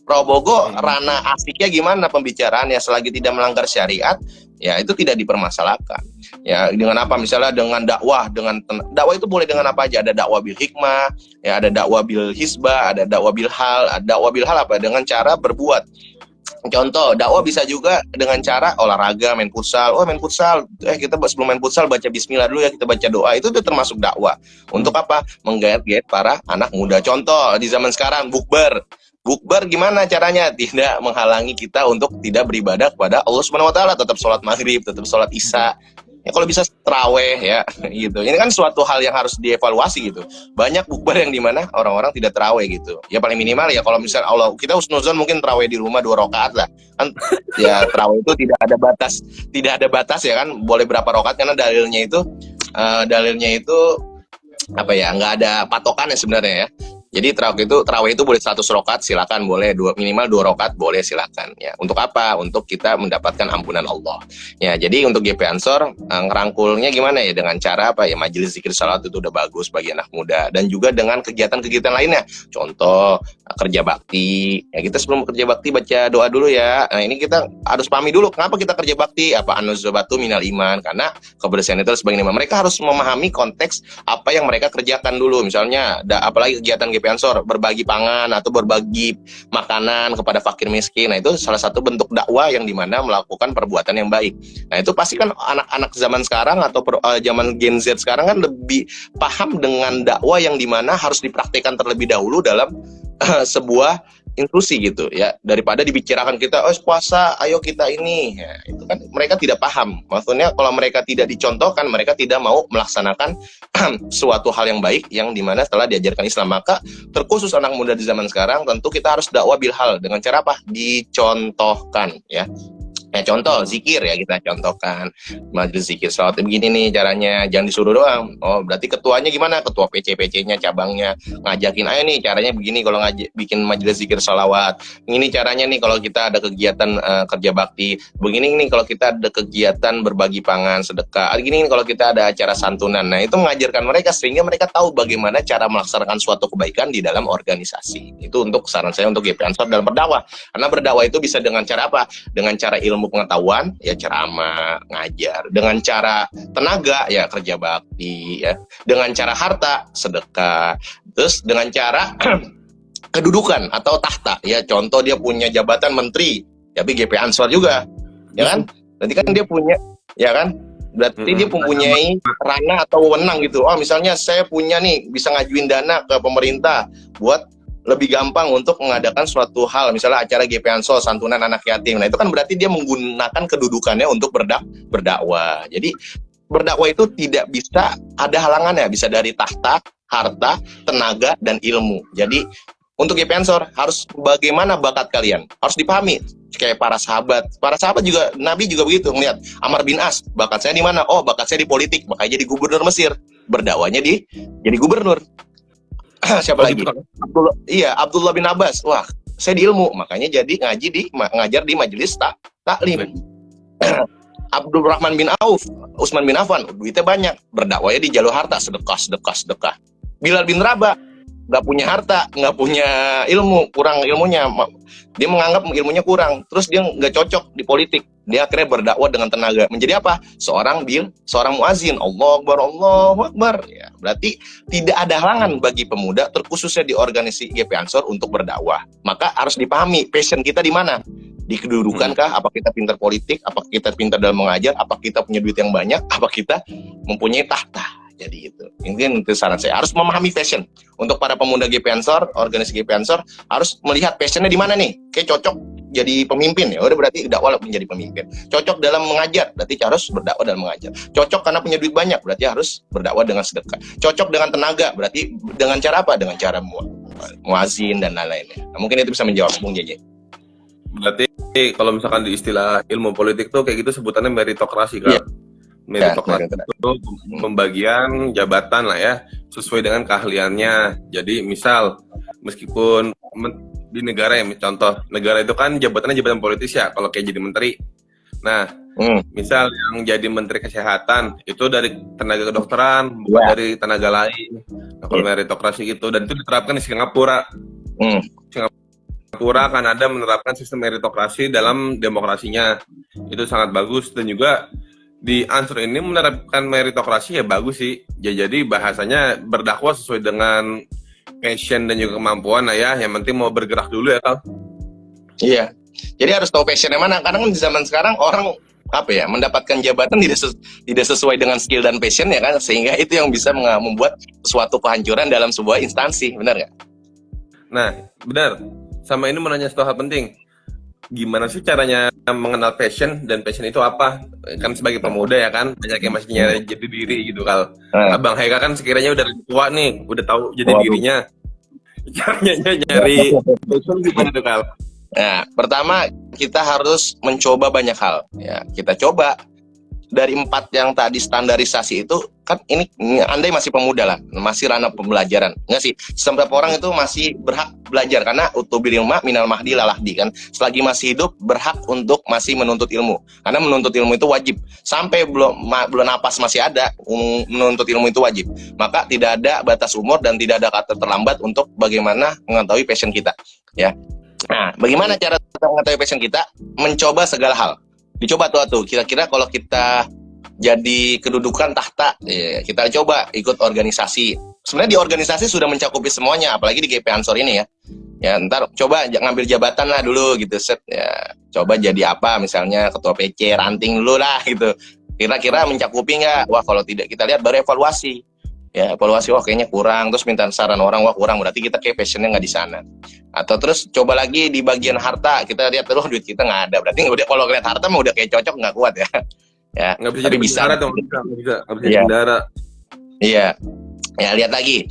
S2: Robogo ranah asiknya gimana pembicaraannya selagi tidak melanggar syariat, ya itu tidak dipermasalahkan. Ya dengan apa? Misalnya dengan dakwah itu boleh dengan apa aja. Ada dakwah bil hikmah, ya ada dakwah bil hisbah, ada dakwah bil hal. Dakwah bil hal apa? Dengan cara berbuat. Contoh, dakwah bisa juga dengan cara olahraga, main futsal. Main futsal, kita sebelum main futsal baca bismillah dulu ya, kita baca doa. Itu termasuk dakwah. Untuk apa? Menggait-gait para anak muda. Contoh, di zaman sekarang Bukber gimana caranya? Tidak menghalangi kita untuk tidak beribadah kepada Allah Subhanahu wa taala, tetap sholat maghrib, tetap sholat isya. Ya kalau bisa taraweh ya gitu. Ini kan suatu hal yang harus dievaluasi gitu. Banyak bukber yang dimana orang-orang tidak taraweh gitu. Ya paling minimal ya kalau misalnya kita husnuzon mungkin taraweh di rumah 2 rakaat lah. Kan ya taraweh itu tidak ada batas ya kan. Boleh berapa rakaat karena dalilnya itu apa ya? Nggak ada patokannya sebenarnya ya. Jadi tarawih itu boleh 100 rakaat silakan, boleh minimal 2 rakaat boleh silakan ya. Untuk apa? Untuk kita mendapatkan ampunan Allah. Ya, jadi untuk GP Ansor ngerangkulnya gimana ya? Dengan cara apa ya? Majelis zikir salat itu udah bagus bagi anak muda dan juga dengan kegiatan-kegiatan lainnya. Contoh kerja bakti. Ya, kita sebelum kerja bakti baca doa dulu ya. Nah, ini kita harus pahami dulu kenapa kita kerja bakti? Apa an-nuzubatu minal iman? Karena kebersihan itu sebagai iman. Mereka harus memahami konteks apa yang mereka kerjakan dulu. Misalnya apalagi kegiatan GP Ansor berbagi pangan atau berbagi makanan kepada fakir miskin. Nah, itu salah satu bentuk dakwah yang dimana melakukan perbuatan yang baik. Nah, itu pasti kan anak-anak zaman sekarang atau zaman Gen Z sekarang kan lebih paham dengan dakwah yang dimana harus dipraktikkan terlebih dahulu dalam sebuah inklusi gitu ya, daripada dibicarakan kita puasa ayo kita ini ya, itu kan mereka tidak paham. Maksudnya kalau mereka tidak dicontohkan, mereka tidak mau melaksanakan suatu hal yang baik yang dimana setelah diajarkan Islam. Maka terkhusus anak muda di zaman sekarang tentu kita harus dakwah bil hal dengan cara apa? Dicontohkan ya. Ya contoh zikir ya, kita contohkan majelis zikir salat begini nih caranya, jangan disuruh doang. Oh berarti ketuanya gimana? Ketua PC-nya cabangnya ngajakin ayo nih caranya begini kalau bikin majelis zikir salawat. Ini caranya nih kalau kita ada kegiatan kerja bakti. Begini nih kalau kita ada kegiatan berbagi pangan sedekah. Begini nih kalau kita ada acara santunan. Nah itu mengajarkan mereka sehingga mereka tahu bagaimana cara melaksanakan suatu kebaikan di dalam organisasi. Itu untuk saran saya untuk GP Ansor dalam berdakwah. Karena berdakwah itu bisa dengan cara apa? Dengan cara ilmu pengetahuan ya ceramah, ngajar, dengan cara tenaga ya kerja bakti ya, dengan cara harta sedekah, terus dengan cara kedudukan atau tahta ya, contoh dia punya jabatan menteri tapi GP Ansor juga ya kan, Berarti kan dia punya, ya kan? Berarti dia mempunyai ranah atau wewenang gitu. Oh, misalnya saya punya nih, bisa ngajuin dana ke pemerintah buat lebih gampang untuk mengadakan suatu hal, misalnya acara GP Ansor, santunan anak yatim. Nah, itu kan berarti dia menggunakan kedudukannya untuk berdakwah. Jadi, berdakwah itu tidak bisa ada halangannya, bisa dari tahta, harta, tenaga, dan ilmu. Jadi, untuk GP Ansor harus bagaimana bakat kalian, harus dipahami. Kayak para sahabat juga, Nabi juga begitu ngeliat Amr bin As, bakat saya di mana? Oh, bakat saya di politik, makanya jadi gubernur Mesir, berdakwahnya jadi gubernur. Siapa lagi? Abdullah bin Abbas, wah saya di ilmu, makanya jadi ngajar di majelis taklim. Abdurrahman bin Auf, Utsman bin Affan, duitnya banyak, berdakwahnya di jalur harta, sedekah. Bilal bin Rabah, nggak punya harta, nggak punya ilmu, kurang ilmunya, dia menganggap ilmunya kurang, terus dia nggak cocok di politik, dia akhirnya berdakwah dengan tenaga, menjadi apa? Seorang muazin, Allahu Akbar. Ya, berarti tidak ada halangan bagi pemuda, terkhususnya di organisasi GP Ansor untuk berdakwah. Maka harus dipahami passion kita di mana, di kedudukankah, apa kita pintar politik, apa kita pintar dalam mengajar, apa kita punya duit yang banyak, apa kita mempunyai tahta. Jadi itu, mungkin itu saran saya, harus memahami passion. Untuk para pemuda GP Ansor, organisasi GP Ansor harus melihat passionnya di mana nih. Kayak cocok jadi pemimpin, ya udah berarti dakwah menjadi pemimpin. Cocok dalam mengajar, berarti harus berdakwah dalam mengajar. Cocok karena punya duit banyak, berarti harus berdakwah dengan sedekah. Cocok dengan tenaga, berarti dengan cara apa? Dengan cara muazin dan lain-lainnya. Nah, mungkin itu bisa menjawab Bung JJ.
S1: Berarti kalau misalkan di istilah ilmu politik tuh kayak gitu sebutannya meritokrasi kan? Yeah. Meritokrasi itu pembagian jabatan lah ya, sesuai dengan keahliannya. Jadi misal meskipun di negara ya, contoh negara itu kan jabatannya jabatan politis ya, kalau kayak jadi menteri. Nah, misal yang jadi menteri kesehatan itu dari tenaga kedokteran, bukan dari tenaga lain. Nah, kalau meritokrasi gitu, dan itu diterapkan di Singapura. Singapura, Kanada menerapkan sistem meritokrasi dalam demokrasinya. Itu sangat bagus, dan juga di Ansor ini menerapkan meritokrasi ya bagus sih. Ya, jadi bahasanya berdakwah sesuai dengan passion dan juga kemampuan lah ya. Yang penting mau bergerak dulu ya, Tal. Iya.
S2: Jadi harus tahu passionnya mana. Karena di zaman sekarang orang mendapatkan jabatan tidak sesuai dengan skill dan passion ya kan, sehingga itu yang bisa membuat suatu kehancuran dalam sebuah instansi, benar nggak?
S1: Nah, benar. Sama ini menanya satu hal penting. Gimana sih caranya mengenal passion, dan passion itu apa? Kan sebagai pemuda ya kan, banyak yang masih nyari jati diri gitu kan. Abang Heka kan sekiranya udah tua nih, udah tahu jati dirinya. Caranya nyari passion gimana tuh, Kal?
S2: Nah, pertama kita harus mencoba banyak hal. Ya, kita coba dari 4 yang tadi standarisasi itu, kan ini andai masih pemuda lah, masih ranah pembelajaran, enggak sih? Setiap orang itu masih berhak belajar, karena utubil ilma minal mahdi lalahdi kan. Selagi masih hidup berhak untuk masih menuntut ilmu, karena menuntut ilmu itu wajib. Sampai belum napas masih ada, menuntut ilmu itu wajib. Maka tidak ada batas umur dan tidak ada kata terlambat untuk bagaimana mengetahui passion kita. Ya. Nah, bagaimana cara mengetahui passion kita? Mencoba segala hal. Dicoba tuh, kira-kira kalau kita jadi kedudukan tahta, ya, kita coba ikut organisasi. Sebenarnya di organisasi sudah mencakupi semuanya, apalagi di GP Ansor ini ya. Ya, ntar coba ngambil jabatan lah dulu gitu, set. Ya, coba jadi apa, misalnya ketua PC, ranting dulu lah gitu. Kira-kira mencakupi nggak? Wah, kalau tidak, kita lihat baru evaluasi. Ya, evaluasi, wah kayaknya kurang, terus minta saran orang, wah kurang, berarti kita kayak passionnya nggak di sana. Atau terus coba lagi di bagian harta, kita lihat terus duit kita nggak ada, berarti udah, kalau lihat harta mah udah kayak cocok, nggak kuat ya. Ya,
S1: nggak bisa jadi bendara dong, nggak bisa jadi bendara.
S2: Iya, ya lihat lagi,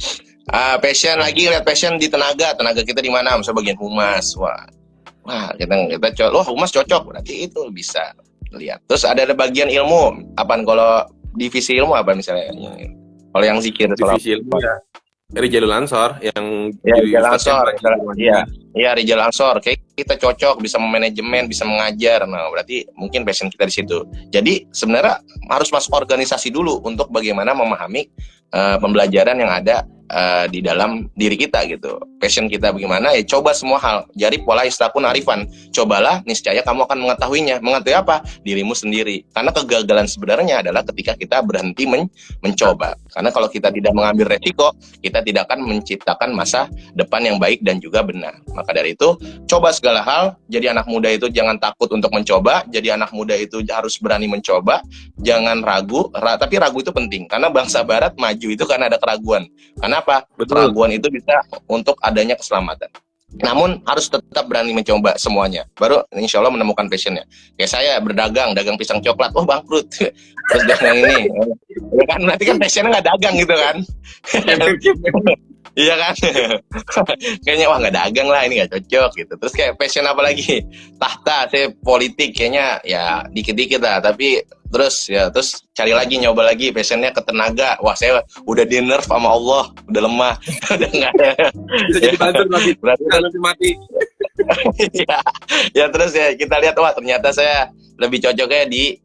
S2: passion lagi, lihat passion di tenaga kita di mana, misalnya bagian humas, wah kita wah humas cocok, berarti itu bisa lihat. Terus ada bagian ilmu, apaan kalau divisi ilmu apa misalnya? Kalau yang zikir,
S1: divisi ilmu ya Rijalul Ansor yang
S2: Rijal Ansor, Rijal Ansor, kayak kita cocok, bisa memanajemen, bisa mengajar. Nah, berarti mungkin passion kita di situ. Jadi sebenarnya harus masuk organisasi dulu untuk bagaimana memahami pembelajaran yang ada di dalam diri kita gitu. Passion kita bagaimana, ya coba semua hal. Jari pola istakun arifan. Cobalah, niscaya kamu akan mengetahuinya. Mengetahui apa? Dirimu sendiri. Karena kegagalan sebenarnya adalah ketika kita berhenti mencoba. Karena kalau kita tidak mengambil resiko, kita tidak akan menciptakan masa depan yang baik dan juga benar. Maka dari itu, coba segala hal. Jadi anak muda itu jangan takut untuk mencoba. Jadi anak muda itu harus berani mencoba. Jangan ragu, tapi ragu itu penting. Karena bangsa barat maju itu karena ada keraguan. Kenapa? Keraguan itu bisa untuk adanya keselamatan. Namun harus tetap berani mencoba semuanya. Baru insya Allah menemukan passionnya. Kayak saya berdagang, dagang pisang coklat, oh bangkrut. Terus dagang ini, ya kan berarti kan passionnya nggak dagang gitu kan? Iya kan? Kayaknya wah nggak dagang lah, ini nggak cocok gitu. Terus kayak passion apa lagi? Tahta, saya politik kayaknya ya dikit-dikit lah. Tapi terus cari lagi, nyoba lagi passionnya ke tenaga. Wah saya udah di nerf sama Allah, udah lemah, udah nggak ada.
S1: Bisa jadi buzzer lagi, berarti mati.
S2: ya terus ya kita lihat, wah ternyata saya lebih cocoknya di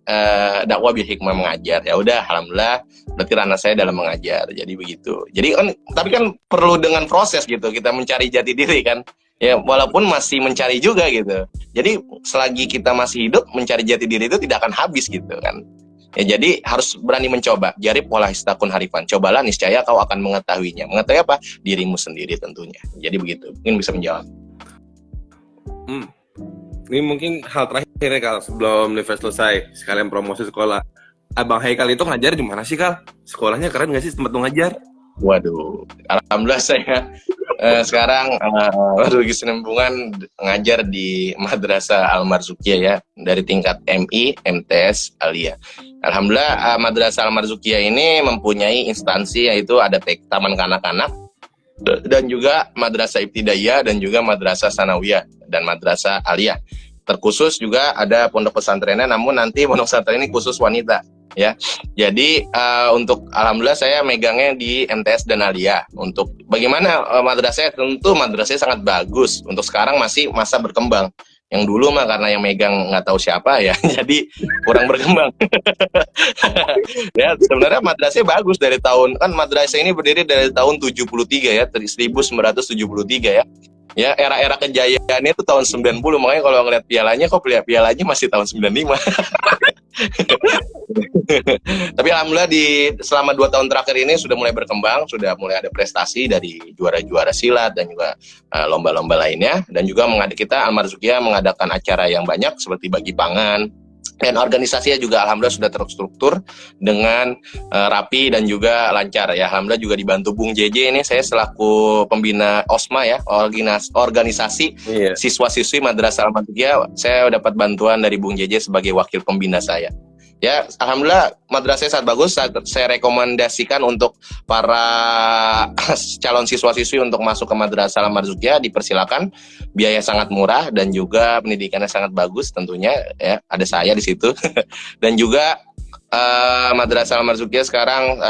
S2: dakwah bil hikmah, mengajar. Ya udah, alhamdulillah berarti ranah saya dalam mengajar. Jadi begitu. Jadi kan tapi kan perlu dengan proses gitu, kita mencari jati diri kan. Ya walaupun masih mencari juga gitu. Jadi selagi kita masih hidup, mencari jati diri itu tidak akan habis gitu kan. Ya jadi harus berani mencoba. Jadi pola istakun harifan. Cobalah, niscaya kau akan mengetahuinya. Mengetahui apa? Dirimu sendiri tentunya. Jadi begitu. Mungkin bisa menjawab.
S1: Ini mungkin hal terakhir ya Kal, sebelum live selesai, sekalian promosi sekolah. Abang Haikal itu ngajar di mana sih Kal? Sekolahnya keren nggak sih tempat lu ngajar?
S2: Waduh, alhamdulillah saya sekarang berkesinambungan ngajar di Madrasah Al-Marzuqiyah ya, dari tingkat MI, MTS, Aliyah. Alhamdulillah Madrasah Al-Marzuqiyah ini mempunyai instansi, yaitu ada taman kanak-kanak, dan juga Madrasah Ibtidaiyah, dan juga Madrasah Sanawiyah, dan Madrasah Aliyah. Terkhusus juga ada pondok pesantrennya, namun nanti pondok pesantren ini khusus wanita ya. Jadi untuk alhamdulillah saya megangnya di MTS dan Aliyah. Untuk bagaimana madrasahnya, tentu madrasahnya sangat bagus. Untuk sekarang masih masa berkembang. Yang dulu mah karena yang megang nggak tahu siapa ya, jadi kurang berkembang. Ya sebenarnya madrasahnya bagus dari tahun, kan madrasah ini berdiri dari tahun 73 ya, 1973 ya. Ya, era-era kejayaannya itu tahun 90, makanya kalau ngeliat pialanya, kok pialanya masih tahun 95. Tapi alhamdulillah selama 2 tahun terakhir ini sudah mulai berkembang, sudah mulai ada prestasi dari juara-juara silat dan juga lomba-lomba lainnya. Dan juga kita Al-Marzuqiyah mengadakan acara yang banyak seperti bagi pangan. Dan organisasinya juga alhamdulillah sudah terstruktur dengan rapi dan juga lancar ya. Alhamdulillah juga dibantu Bung JJ ini, saya selaku pembina OSMA ya, organisasi siswa-siswi Madrasah Al-Marzuqiyah. Saya dapat bantuan dari Bung JJ sebagai wakil pembina saya. Ya, alhamdulillah madrasahnya sangat bagus. Saya rekomendasikan untuk para calon siswa-siswi untuk masuk ke Madrasah Al-Marzuqiyah, dipersilakan. Biaya sangat murah dan juga pendidikannya sangat bagus tentunya ya. Ada saya di situ. Dan juga Madrasah Al-Marzuqiyah sekarang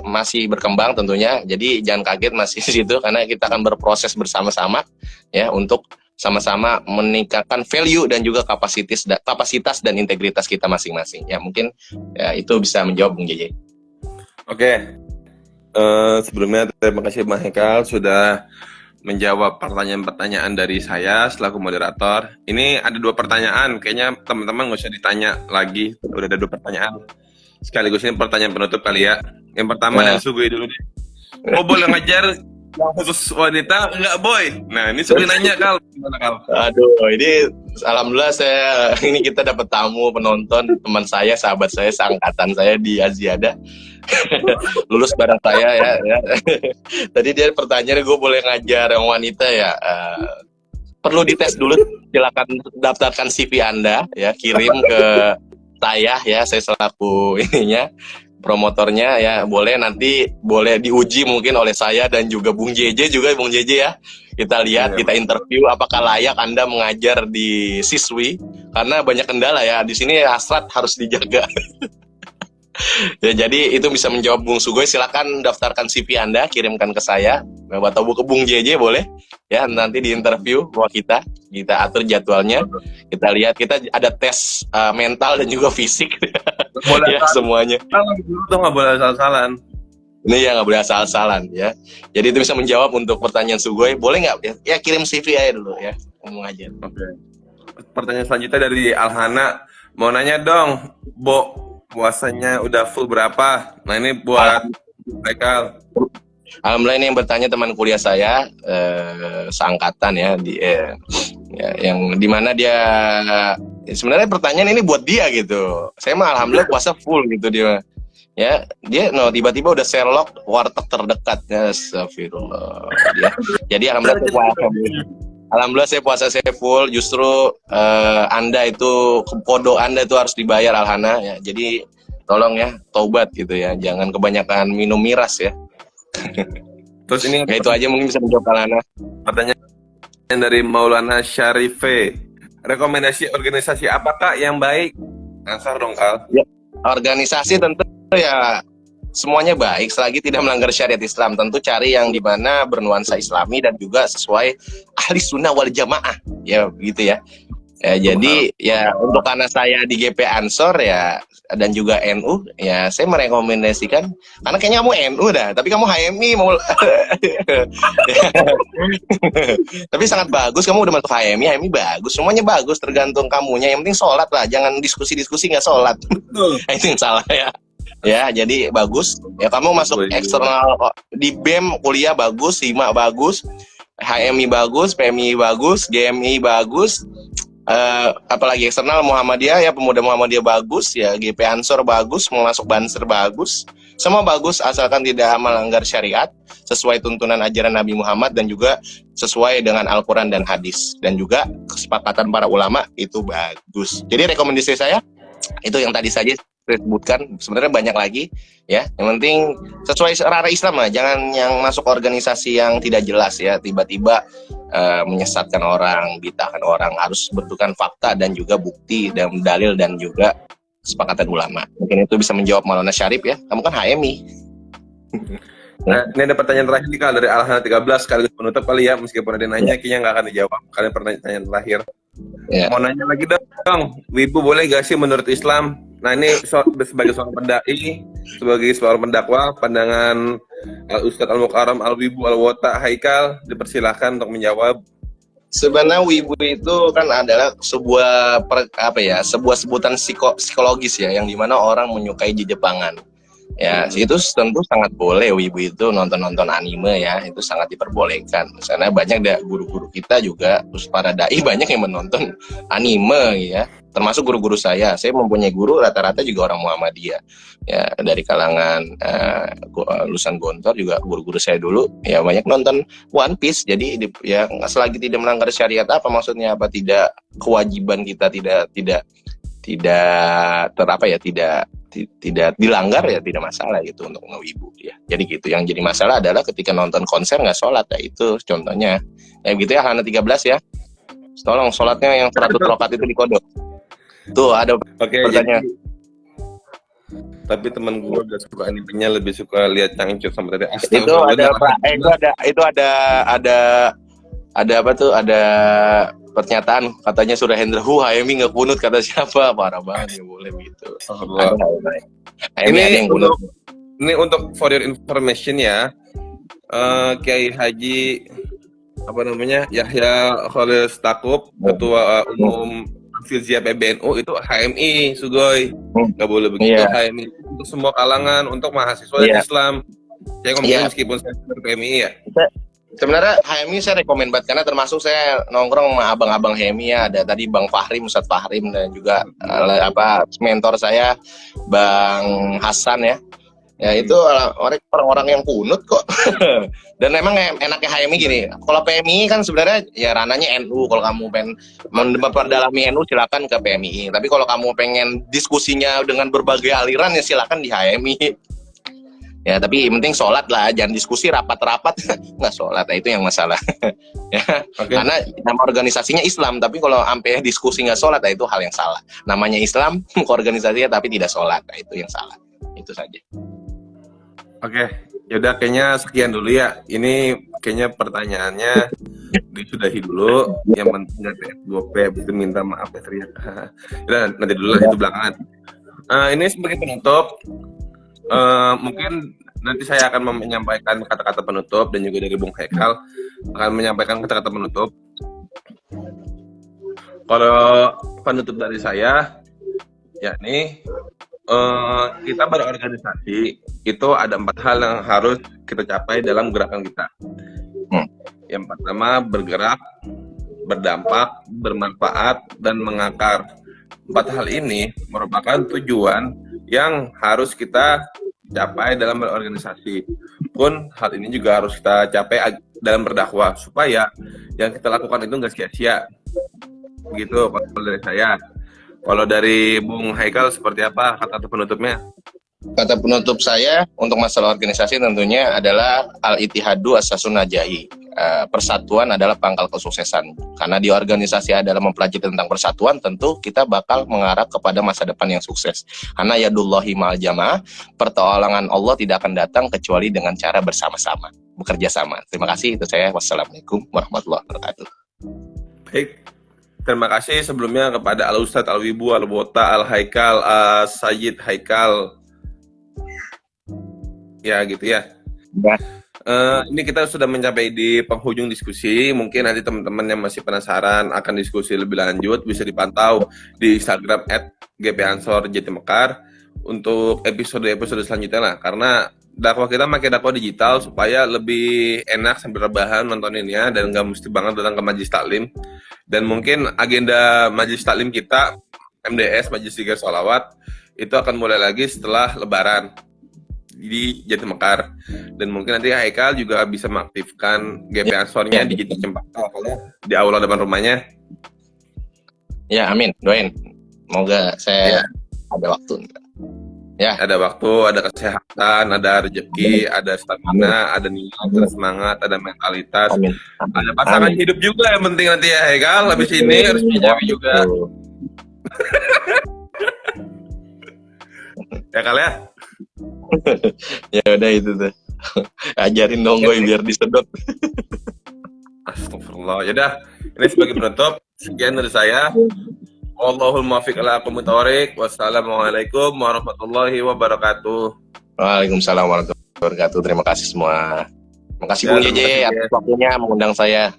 S2: masih berkembang tentunya. Jadi jangan kaget masih di situ, karena kita akan berproses bersama-sama ya untuk sama-sama meningkatkan value dan juga kapasitas dan integritas kita masing-masing. Ya mungkin ya, itu bisa menjawab Bung JJ.
S1: Oke. Sebelumnya terima kasih Bang Haikal sudah menjawab pertanyaan-pertanyaan dari saya selaku moderator. Ini ada 2 pertanyaan, kayaknya teman-teman nggak usah ditanya lagi. Udah ada 2 pertanyaan. Sekaligus ini pertanyaan penutup kali ya. Yang pertama yang Sugui dulu deh. Oh boleh ngajar yang khusus wanita enggak boy? Nah ini Sugui nanya Kal, gimana Kal?
S2: Aduh, ini alhamdulillah ini kita dapat tamu penonton, teman saya, sahabat saya, seangkatan saya di Aziada. Lulus bareng saya ya. Tadi dia pertanyaan, gue boleh ngajar yang wanita ya? Perlu dites dulu, silakan daftarkan CV Anda ya, kirim ke saya ya, saya selaku promotornya ya, boleh diuji mungkin oleh saya dan juga Bung JJ ya. Kita lihat, kita interview apakah layak Anda mengajar di siswi, karena banyak kendala ya di sini, hasrat harus dijaga. Ya, jadi itu bisa menjawab Bung Sugoi. Silakan daftarkan CV Anda, kirimkan ke saya atau ke Bung JJ boleh ya, nanti di interview kita atur jadwalnya, kita lihat, kita ada tes mental dan juga fisik.
S1: Boleh
S2: ya semuanya.
S1: Kalau dulu tuh nggak boleh salah-salahan.
S2: Ini ya nggak boleh asal-asalan ya. Jadi itu bisa menjawab untuk pertanyaan Sugoi. Boleh nggak? Ya kirim CV aja dulu ya. Ngomong aja.
S1: Oke. Pertanyaan selanjutnya dari Alhana. Mau nanya dong, Bo, puasanya udah full berapa? Nah ini buat mereka.
S2: Alhamdulillah ini yang bertanya teman kuliah saya, seangkatan ya, ya, yang dimana dia sebenarnya pertanyaan ini buat dia gitu. Saya mah alhamdulillah puasa full gitu dia. Ya, dia tiba-tiba udah Sherlock warteg terdekat. Ya, astagfirullah. Jadi alhamdulillah saya puasa saya full. Justru Anda itu kodo Anda itu harus dibayar Alhana ya. Jadi tolong ya taubat gitu ya. Jangan kebanyakan minum miras ya.
S1: Terus ini
S2: ya itu aja mungkin bisa menjawab Alhana.
S1: Pertanyaan dari Maulana Syarife. Rekomendasi organisasi apakah yang baik? Ansar dong, Kal.
S2: Ya, organisasi tentu ya semuanya baik selagi tidak melanggar syariat Islam. Tentu cari yang dimana bernuansa Islami dan juga sesuai ahli sunnah wal jamaah ya begitu ya. Jadi ya untuk karena saya di GP Ansor ya dan juga NU ya saya merekomendasikan karena kayaknya kamu NU dah tapi kamu HMI mau tapi sangat bagus kamu udah masuk HMI bagus semuanya bagus tergantung kamunya yang penting sholat lah jangan diskusi nggak sholat itu yang salah ya jadi bagus ya kamu masuk eksternal di BEM kuliah bagus SIMA bagus HMI bagus PMI bagus GMI bagus apalagi eksternal Muhammadiyah ya pemuda Muhammadiyah bagus ya GP Ansor bagus mau masuk Banser bagus semua bagus asalkan tidak melanggar syariat sesuai tuntunan ajaran Nabi Muhammad dan juga sesuai dengan Al-Quran dan hadis dan juga kesepakatan para ulama itu bagus jadi rekomendasi saya itu yang tadi saja saya sebutkan sebenarnya banyak lagi ya yang penting sesuai rara Islam lah jangan yang masuk organisasi yang tidak jelas ya tiba-tiba menyesatkan orang, bid'ahkan orang harus bentukan fakta dan juga bukti dan dalil dan juga kesepakatan ulama. Mungkin itu bisa menjawab Maulana Syarif ya. Kamu kan HMI.
S1: Nah, ini ada pertanyaan terakhir nih Kak dari Alhana 13 sekaligus penutup kali ya meskipun ada nanya kayaknya nggak akan dijawab. Kalian pertanyaan terakhir. Mau nanya lagi dong, Wibu boleh gak sih menurut Islam? Nah ini sebagai seorang pendai, sebagai seorang pendakwah, pandangan Ustadz Al-Mukarram, Al-Wibu, Al-Wota, Haikal, dipersilahkan untuk menjawab.
S2: Sebenarnya Wibu itu kan adalah sebuah sebuah sebutan psikologis ya, yang dimana orang menyukai di Jepangan. Ya, itu tentu sangat boleh Wibu itu nonton anime ya, itu sangat diperbolehkan. Karena banyak guru-guru kita juga, terus para dai banyak yang menonton anime ya. Termasuk guru-guru saya mempunyai guru rata-rata juga orang Muhammadiyah ya dari kalangan lulusan Gontor juga guru-guru saya dulu ya banyak nonton One Piece jadi ya selagi tidak melanggar syariat apa maksudnya apa tidak kewajiban kita tidak dilanggar ya tidak masalah gitu untuk ngewibu ya jadi gitu yang jadi masalah adalah ketika nonton konser nggak sholat ya itu contohnya ya gitu ya Hana 13 ya tolong sholatnya yang 100 rakaat itu dikodok. Tuh ada pertanyaan.
S1: Tapi teman gue udah suka animenya lebih suka lihat Cangcut sama tadi.
S2: Itu ada apa tuh? Ada pernyataan katanya Surah Hendra HMI nggak kunut kata siapa? Parah banget ya boleh gitu.
S1: Ini untuk for your information ya. Kiai Haji Yahya Khalil Stakuf Ketua Umum Filzia PBNU itu HMI Sugoi nggak boleh begitu HMI untuk semua kalangan untuk mahasiswa Islam saya ngomongin meskipun saya PMI ya
S2: sebenarnya HMI saya rekomen banget karena termasuk saya nongkrong sama abang-abang HMI ya ada tadi Bang Fahrim Ustadz Fahrim dan juga mentor saya Bang Hasan ya itu orang-orang yang kunut kok dan memang enaknya HMI gini kalau PMI kan sebenarnya ya rananya NU kalau kamu pengen memperdalami NU silakan ke PMI tapi kalau kamu pengen diskusinya dengan berbagai aliran ya silakan di HMI ya tapi penting sholat lah jangan diskusi rapat-rapat nggak sholat itu yang masalah ya karena nama organisasinya Islam tapi kalau sampai diskusi nggak sholat itu hal yang salah namanya Islam ke organisasinya tapi tidak sholat itu yang salah itu saja.
S1: Oke, yaudah kayaknya sekian dulu ya. Ini kayaknya pertanyaannya disudahi dulu. Yang penting gue bisa minta maaf ya teriak. Udah nanti dulu lah itu belakangan. Ini sebagai penutup, mungkin nanti saya akan menyampaikan kata-kata penutup dan juga dari Bung Haikal akan menyampaikan kata-kata penutup. Kalau penutup dari saya, yakni kita berorganisasi itu ada 4 hal yang harus kita capai dalam gerakan kita. Yang pertama, bergerak, berdampak, bermanfaat, dan mengakar. 4 hal ini merupakan tujuan yang harus kita capai dalam berorganisasi. Pun hal ini juga harus kita capai dalam berdakwah supaya yang kita lakukan itu nggak sia-sia. Begitu kalau dari saya. Kalau dari Bung Haikal seperti apa kata penutupnya?
S2: Kata penutup saya untuk masalah organisasi tentunya adalah al-ittihadu as-sasun najahi. Persatuan adalah pangkal kesuksesan. Karena di organisasi adalah mempelajari tentang persatuan, tentu kita bakal mengarah kepada masa depan yang sukses. Karena yadullahi ma'al jamaah, pertolongan Allah tidak akan datang kecuali dengan cara bersama-sama, bekerja sama. Terima kasih, itu saya. Wassalamualaikum warahmatullahi wabarakatuh.
S1: Baik. Terima kasih sebelumnya kepada Al-Ustadz, Al-Wibu, Al-Bota, Al-Haikal, Sayyid Haikal. Ya gitu ya. Ini kita sudah mencapai di penghujung diskusi. Mungkin nanti teman-teman yang masih penasaran akan diskusi lebih lanjut bisa dipantau di Instagram @gpansor_jatimekar untuk episode-episode selanjutnya lah. Karena dakwah kita pakai dakwah digital supaya lebih enak sambil rebahan nontoninnya dan nggak mesti banget datang ke majelis taklim. Dan mungkin agenda majelis taklim kita MDS Majelis Zikir Sholawat itu akan mulai lagi setelah Lebaran di Jatimekar, dan mungkin nanti Haikal juga bisa mengaktifkan GP Ansornya di Cempaka di aula depan rumahnya.
S2: Ya, amin, doain. Semoga saya ada waktu. Ya,
S1: ada waktu, ada kesehatan, ada rezeki, ada stamina, ada niat, ada semangat, ada mentalitas, ada pasangan hidup juga yang penting nanti ya Haikal. Habis ini harus punya juga. Ya kali ya.
S2: Ya udah itu tuh. Ajarin dong gue biar disedot.
S1: Astagfirullah. Ya udah, ini sebagai penutup. Sekian dari saya. Wallahul muwaffiq ala aqwamit thoriq. Wassalamualaikum warahmatullahi wabarakatuh.
S2: Waalaikumsalam warahmatullahi wabarakatuh. Terima kasih semua. Terima kasih Bung JJ atas waktunya mengundang saya.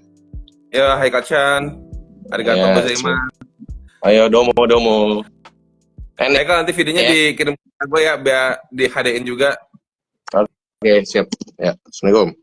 S1: Ya, Haikal-chan. Arigatou gozaimasu.
S2: Ayo domo.
S1: Haikal nanti videonya dikirim ke gue ya biar di HD-in juga.
S2: Oke, siap. Ya, Assalamualaikum.